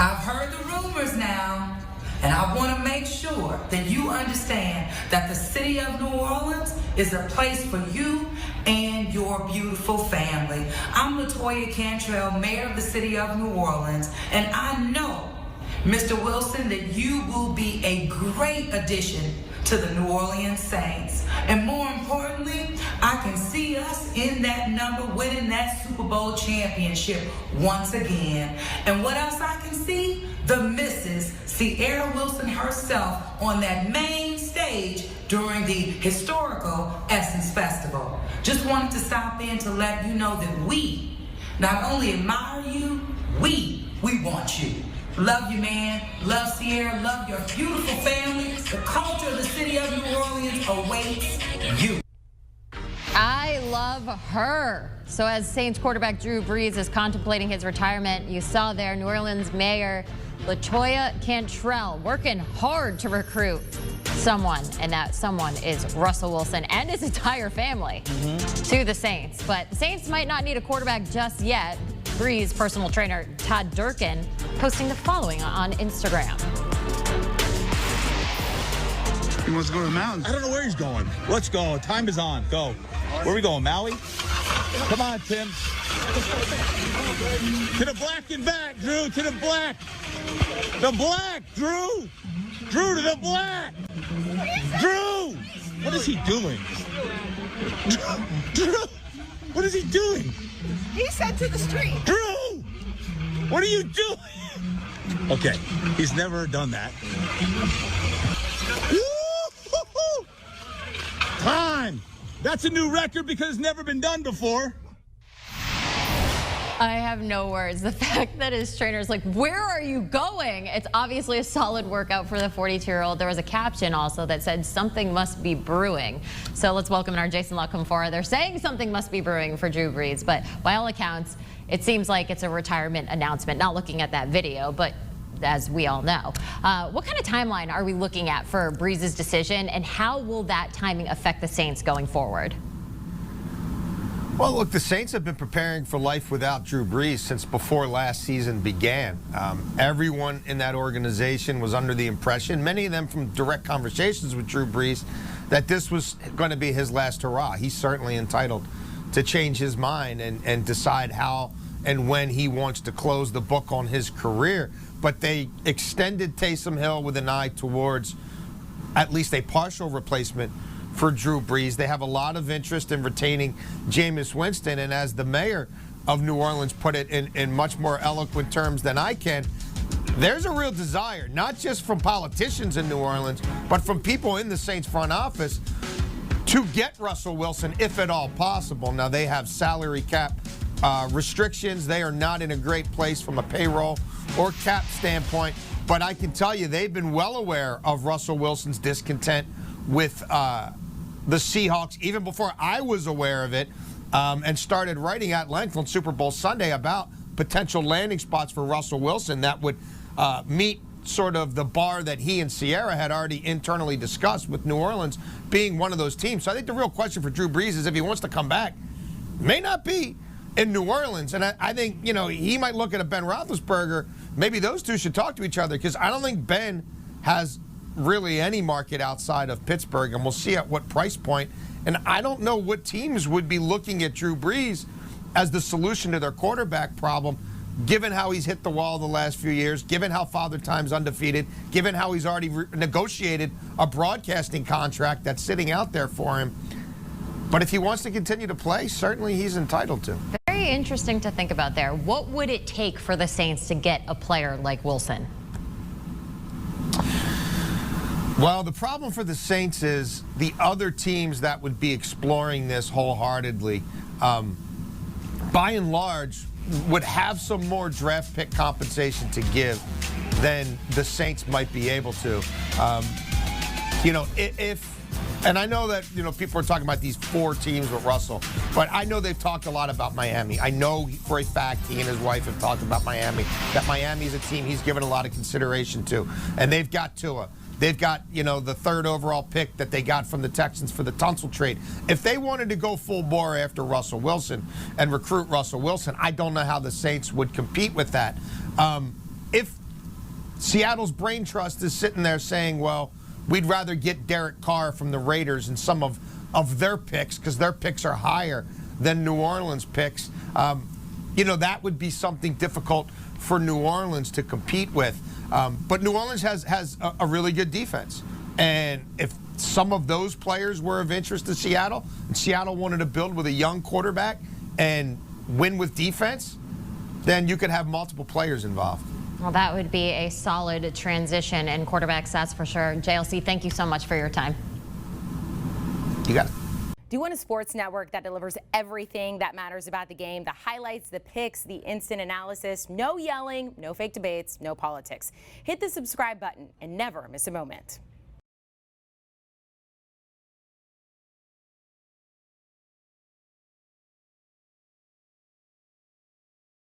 I've heard the rumors now, and I want to make sure that you understand that the city of New Orleans is a place for you and your beautiful family. I'm LaToya Cantrell, mayor of the city of New Orleans, and I know, Mr. Wilson, that you will be a great addition to the New Orleans Saints. And more importantly, I can see us in that number winning that Super Bowl championship once again. And what else I can see? The Mrs. Sierra Wilson herself on that main stage during the historical Essence Festival. Just wanted to stop in to let you know that we not only admire you, we want you. Love you, man. Love Sierra. Love your beautiful family. The culture of the city of New Orleans awaits you. I love her. So as Saints quarterback Drew Brees is contemplating his retirement, you saw there New Orleans Mayor LaToya Cantrell working hard to recruit someone, and that someone is Russell Wilson and his entire family to the Saints. But the Saints might not need a quarterback just yet. Brees' personal trainer Todd Durkin posting the following on Instagram. He wants to go to the mountains. I don't know where he's going. Let's go. Time is on. Go. Where are we going, Maui? Come on, Tim. To the black and back, Drew. To the black. The black, Drew. Drew to the black. Drew. What is he doing? Drew. What is he doing? He said to the street. Drew. What are you doing? Okay. He's never done that. Woo-hoo-hoo. Time. That's a new record because it's never been done before. I have no words. The fact that his trainer's like, where are you going? It's obviously a solid workout for the 42-year-old. There was a caption also that said something must be brewing. So let's welcome in our Jason La Canfora. They're saying something must be brewing for Drew Brees, but by all accounts, it seems like it's a retirement announcement. Not looking at that video, but as we all know. What kind of timeline are we looking at for Brees' decision, and how will that timing affect the Saints going forward? Well, look, the Saints have been preparing for life without Drew Brees since before last season began. Everyone in that organization was under the impression, many of them from direct conversations with Drew Brees, that this was going to be his last hurrah. He's certainly entitled to change his mind and decide how and when he wants to close the book on his career. But they extended Taysom Hill with an eye towards at least a partial replacement for Drew Brees. They have a lot of interest in retaining Jameis Winston, and as the mayor of New Orleans put it in much more eloquent terms than I can, there's a real desire, not just from politicians in New Orleans, but from people in the Saints front office to get Russell Wilson, if at all possible. Now, they have salary cap restrictions. They are not in a great place from a payroll or cap standpoint, but I can tell you they've been well aware of Russell Wilson's discontent with the Seahawks even before I was aware of it, and started writing at length on Super Bowl Sunday about potential landing spots for Russell Wilson that would meet sort of the bar that he and Sierra had already internally discussed, with New Orleans being one of those teams. So I think the real question for Drew Brees is if he wants to come back, may not be in New Orleans. And I think, you know, he might look at a Ben Roethlisberger. Maybe those two should talk to each other, because I don't think Ben has really any market outside of Pittsburgh, and we'll see at what price point. And I don't know what teams would be looking at Drew Brees as the solution to their quarterback problem, given how he's hit the wall the last few years, given how Father Time's undefeated, given how he's already negotiated a broadcasting contract that's sitting out there for him. But if he wants to continue to play, certainly he's entitled to. Very interesting to think about there. What would it take for the Saints to get a player like Wilson? Well, the problem for the Saints is the other teams that would be exploring this wholeheartedly, by and large, would have some more draft pick compensation to give than the Saints might be able to. You know, and I know that, you know, people are talking about these 4 teams with Russell, but I know they've talked a lot about Miami. I know for a fact he and his wife have talked about Miami, that Miami is a team he's given a lot of consideration to, and they've got Tua. They've got, you know, the 3rd overall pick that they got from the Texans for the Tunsil trade. If they wanted to go full bore after Russell Wilson and recruit Russell Wilson, I don't know how the Saints would compete with that. If Seattle's brain trust is sitting there saying, well, we'd rather get Derek Carr from the Raiders and some of their picks because their picks are higher than New Orleans picks. That would be something difficult for New Orleans to compete with. But New Orleans has a really good defense. And if some of those players were of interest to Seattle, and Seattle wanted to build with a young quarterback and win with defense, then you could have multiple players involved. Well, that would be a solid transition in quarterbacks, that's for sure. JLC, thank you so much for your time. You got it. Do you want a sports network that delivers everything that matters about the game? The highlights, the picks, the instant analysis, no yelling, no fake debates, no politics. Hit the subscribe button and never miss a moment.